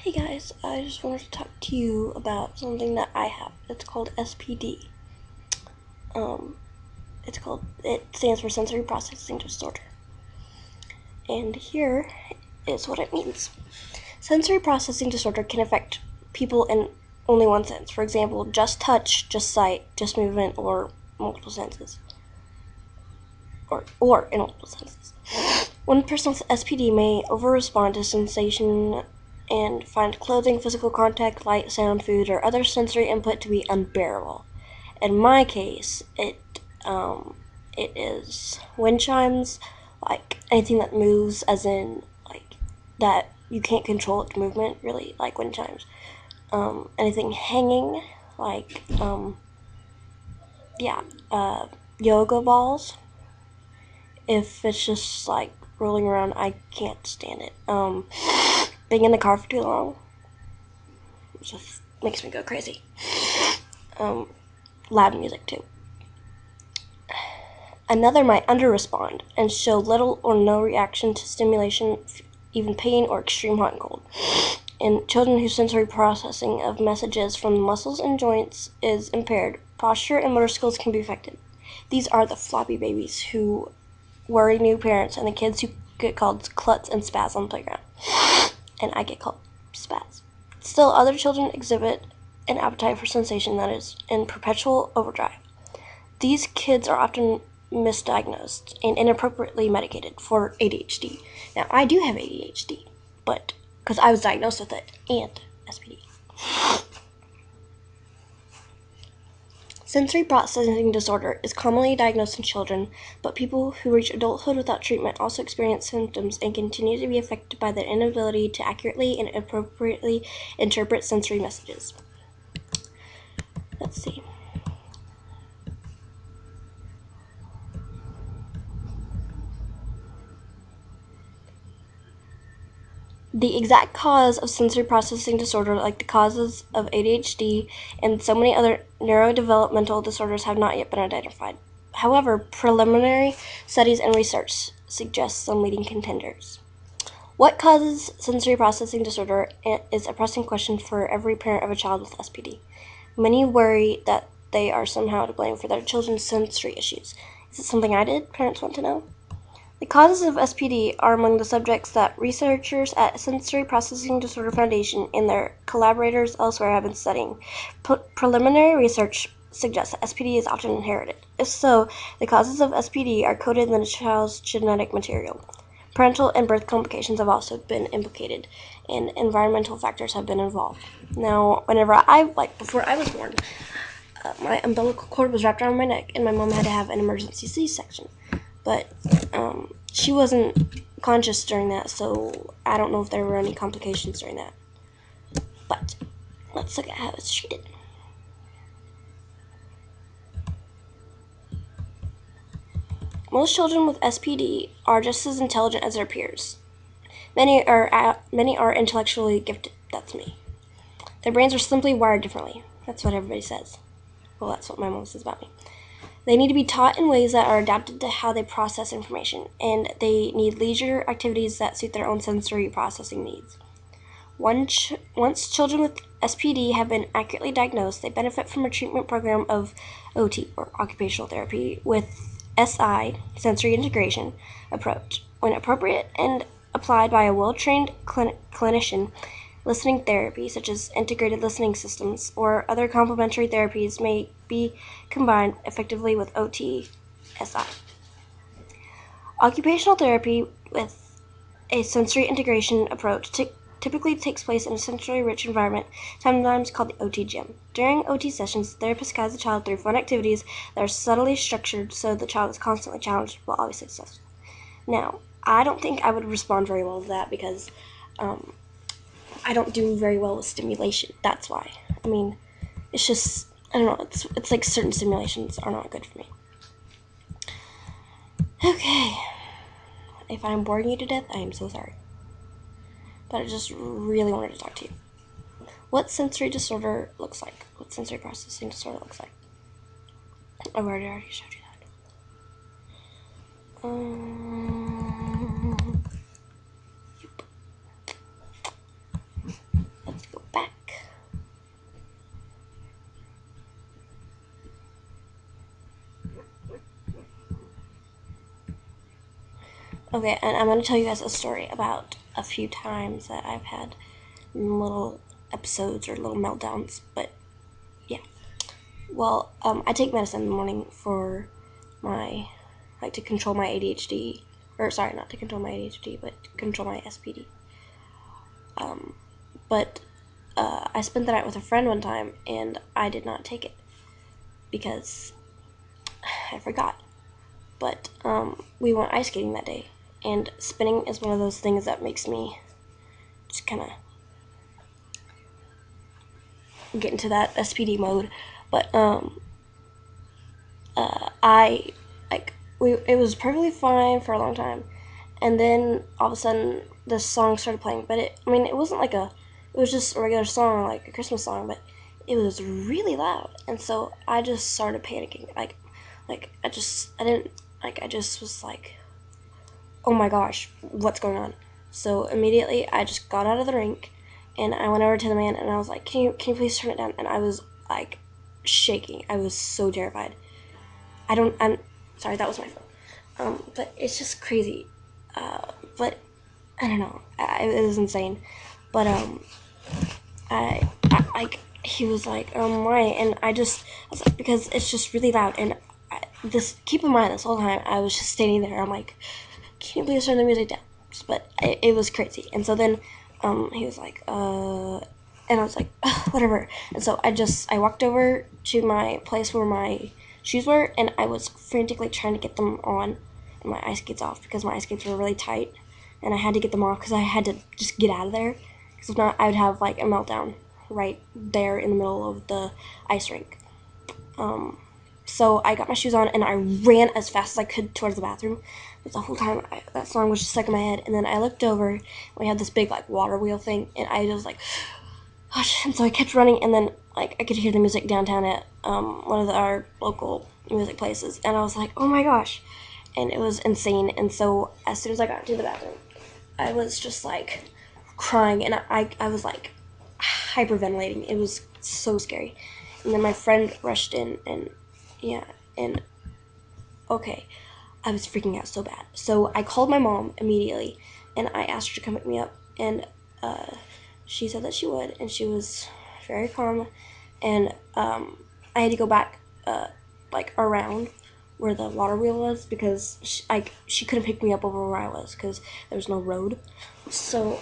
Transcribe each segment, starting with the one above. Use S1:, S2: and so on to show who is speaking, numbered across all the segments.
S1: Hey guys, I just wanted to talk to you about something that I have. It's called SPD. Um, it stands for Sensory Processing Disorder. And here is what it means. Sensory processing disorder can affect people in only one sense. For example, just touch, just sight, just movement, or multiple senses. Or in multiple senses. One person with SPD may over-respond to sensation and find clothing, physical contact, light, sound, food, or other sensory input to be unbearable. In my case, it is wind chimes, like anything that moves, as in like that you can't control its movement, really, like wind chimes. Anything hanging, like yoga balls. If it's just like rolling around, I can't stand it. Being in the car for too long just makes me go crazy. Loud music too. Another might under-respond and show little or no reaction to stimulation, even pain or extreme hot and cold. In children whose sensory processing of messages from the muscles and joints is impaired, posture and motor skills can be affected. These are the floppy babies who worry new parents and the kids who get called klutz and spaz on the playground. And I get called spaz. Still, other children exhibit an appetite for sensation that is in perpetual overdrive. These kids are often misdiagnosed and inappropriately medicated for ADHD. Now, I do have ADHD, but because I was diagnosed with it and SPD. Sensory processing disorder is commonly diagnosed in children, but people who reach adulthood without treatment also experience symptoms and continue to be affected by their inability to accurately and appropriately interpret sensory messages. Let's see. The exact cause of sensory processing disorder, like the causes of ADHD and so many other neurodevelopmental disorders, have not yet been identified. However, preliminary studies and research suggest some leading contenders. What causes sensory processing disorder is a pressing question for every parent of a child with SPD. Many worry that they are somehow to blame for their children's sensory issues. Is it something I did? Parents want to know. The causes of SPD are among the subjects that researchers at Sensory Processing Disorder Foundation and their collaborators elsewhere have been studying. Preliminary research suggests that SPD is often inherited. If so, the causes of SPD are coded in the child's genetic material. Parental and birth complications have also been implicated, and environmental factors have been involved. Now, before I was born, my umbilical cord was wrapped around my neck, and my mom had to have an emergency C-section. But she wasn't conscious during that, so I don't know if there were any complications during that. But let's look at how it's treated. Most children with SPD are just as intelligent as their peers. Many are intellectually gifted. That's me. Their brains are simply wired differently. That's what everybody says. Well, that's what my mom says about me. They need to be taught in ways that are adapted to how they process information, and they need leisure activities that suit their own sensory processing needs. Once children with SPD have been accurately diagnosed, they benefit from a treatment program of OT, or occupational therapy, with SI, sensory integration, approach. When appropriate and applied by a well-trained clinician, listening therapy, such as integrated listening systems or other complementary therapies, may be combined effectively with OT-SI. Occupational therapy with a sensory integration approach typically takes place in a sensory-rich environment, sometimes called the OT gym. During OT sessions, the therapist guides the child through fun activities that are subtly structured so the child is constantly challenged but always successful. Now, I don't think I would respond very well to that because I don't do very well with stimulation. That's why. I mean, it's just, I don't know, it's like certain stimulations are not good for me. Okay. If I'm boring you to death, I am so sorry. But I just really wanted to talk to you. What sensory disorder looks like. What sensory processing disorder looks like. I've already showed you that. Okay, and I'm going to tell you guys a story about a few times that I've had little episodes or little meltdowns, but yeah. Well, I take medicine in the morning for my, like, to control my ADHD, or sorry, not to control my ADHD, but to control my SPD. But I spent the night with a friend one time, and I did not take it because I forgot. But we went ice skating that day, and spinning is one of those things that makes me just kind of get into that SPD mode. But I like it was perfectly fine for a long time, and then all of a sudden this song started playing. But it wasn't like it was just a regular song, like a Christmas song, but it was really loud, and so I just started panicking. I just was like, oh my gosh, what's going on? So immediately I just got out of the rink, and I went over to the man, and I was like, can you please turn it down? And I was like shaking. I was so terrified. I'm sorry, that was my phone. But it's just crazy. But I don't know. It was insane. But like he was like, why? And I was like, because it's just really loud. And keep in mind, this whole time I was just standing there. I'm like, can you please turn the music down? But it was crazy. And so then, he was like, and I was like, whatever. And so I walked over to my place where my shoes were, and I was frantically trying to get them on and my ice skates off because my ice skates were really tight, and I had to get them off because I had to just get out of there. Because if not, I would have like a meltdown right there in the middle of the ice rink. So I got my shoes on and I ran as fast as I could towards the bathroom. But the whole time that song was just stuck in my head. And then I looked over and we had this big like water wheel thing, and I was like, gosh. And so I kept running, and then like I could hear the music downtown at one of our local music places, and I was like, oh my gosh, and it was insane. And so as soon as I got into the bathroom, I was just like crying, and I was like hyperventilating. It was so scary. And then my friend rushed in, and yeah, and okay, I was freaking out so bad. So I called my mom immediately, and I asked her to come pick me up, and she said that she would, and she was very calm. And I had to go back, like around where the water wheel was, because she couldn't pick me up over where I was because there was no road. So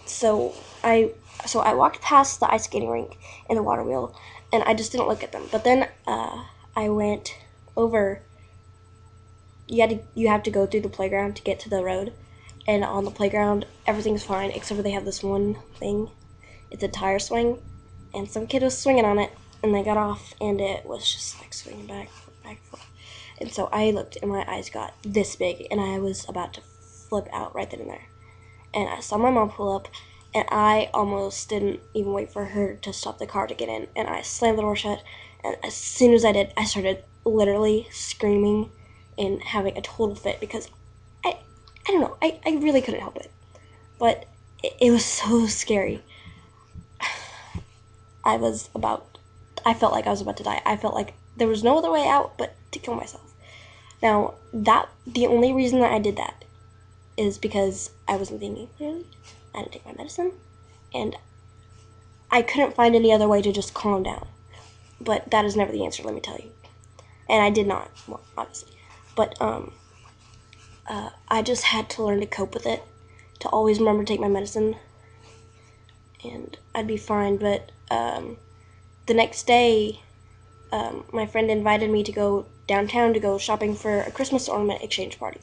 S1: so I walked past the ice skating rink and the water wheel, and I just didn't look at them. But then I went over. You have to go through the playground to get to the road, and on the playground everything's fine except for they have this one thing. It's a tire swing, and some kid was swinging on it, and they got off, and it was just like swinging back and forth. And so I looked, and my eyes got this big, and I was about to flip out right then and there. And I saw my mom pull up, and I almost didn't even wait for her to stop the car to get in, and I slammed the door shut, and as soon as I did, I started literally screaming and having a total fit because I don't know, I really couldn't help it. But it was so scary. I felt like I was about to die. I felt like there was no other way out but to kill myself. Now, the only reason that I did that is because I wasn't thinking clearly. I didn't take my medicine, and I couldn't find any other way to just calm down. But that is never the answer, let me tell you. And I did not, well, obviously. But I just had to learn to cope with it, to always remember to take my medicine, and I'd be fine. But the next day, my friend invited me to go downtown to go shopping for a Christmas ornament exchange party.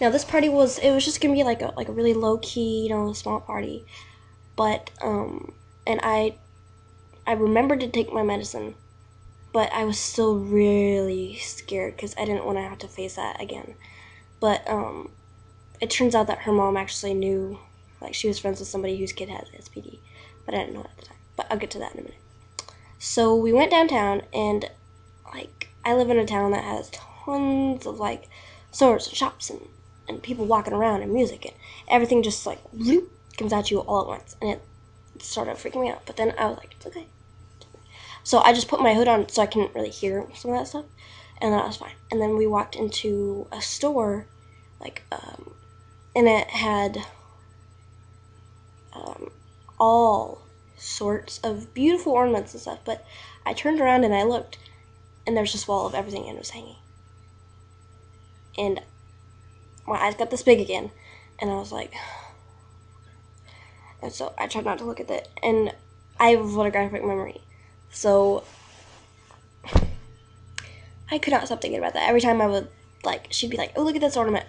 S1: Now this party was just gonna be like a really low key, small party, but and I remembered to take my medicine, but I was still really scared because I didn't want to have to face that again. But it turns out that her mom actually knew, like she was friends with somebody whose kid has SPD, but I didn't know it at the time. But I'll get to that in a minute. So we went downtown, and like I live in a town that has tons of like stores and shops and people walking around and music, and everything just like whoop, comes at you all at once, and it started freaking me out. But then I was like, it's okay. So I just put my hood on so I couldn't really hear some of that stuff, and that was fine. And then we walked into a store, like, and it had all sorts of beautiful ornaments and stuff, but I turned around and I looked, and there's this wall of everything and it was hanging. And my eyes got this big again, and I was like, and so I tried not to look at it, and I have a photographic memory, so I could not stop thinking about that. Every time I would, like, she'd be like, oh, look at this ornament,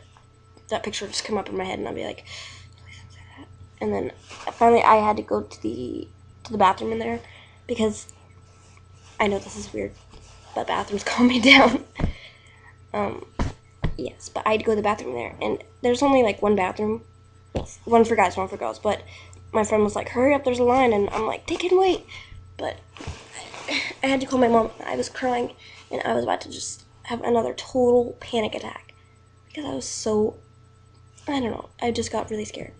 S1: that picture would just come up in my head, and I'd be like, please don't say that. And then finally I had to go to the bathroom in there, because I know this is weird, but bathrooms calm me down. Yes, but I had to go to the bathroom there, and there's only like one bathroom, one for guys, one for girls, but my friend was like, hurry up, there's a line, and I'm like, they can wait, but I had to call my mom. I was crying, and I was about to just have another total panic attack, because I was so, I don't know, I just got really scared.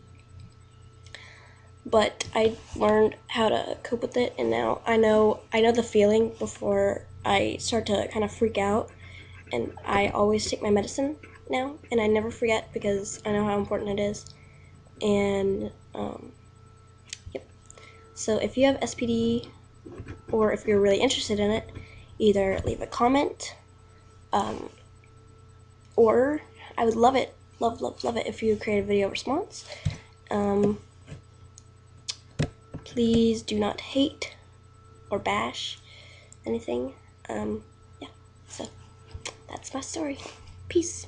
S1: But I learned how to cope with it, and now I know the feeling before I start to kind of freak out, and I always take my medicine now, and I never forget because I know how important it is. And yep. So if you have SPD, or if you're really interested in it, either leave a comment, or I would love it, love it if you create a video response. Please do not hate or bash anything. Yeah, so that's my story. Peace.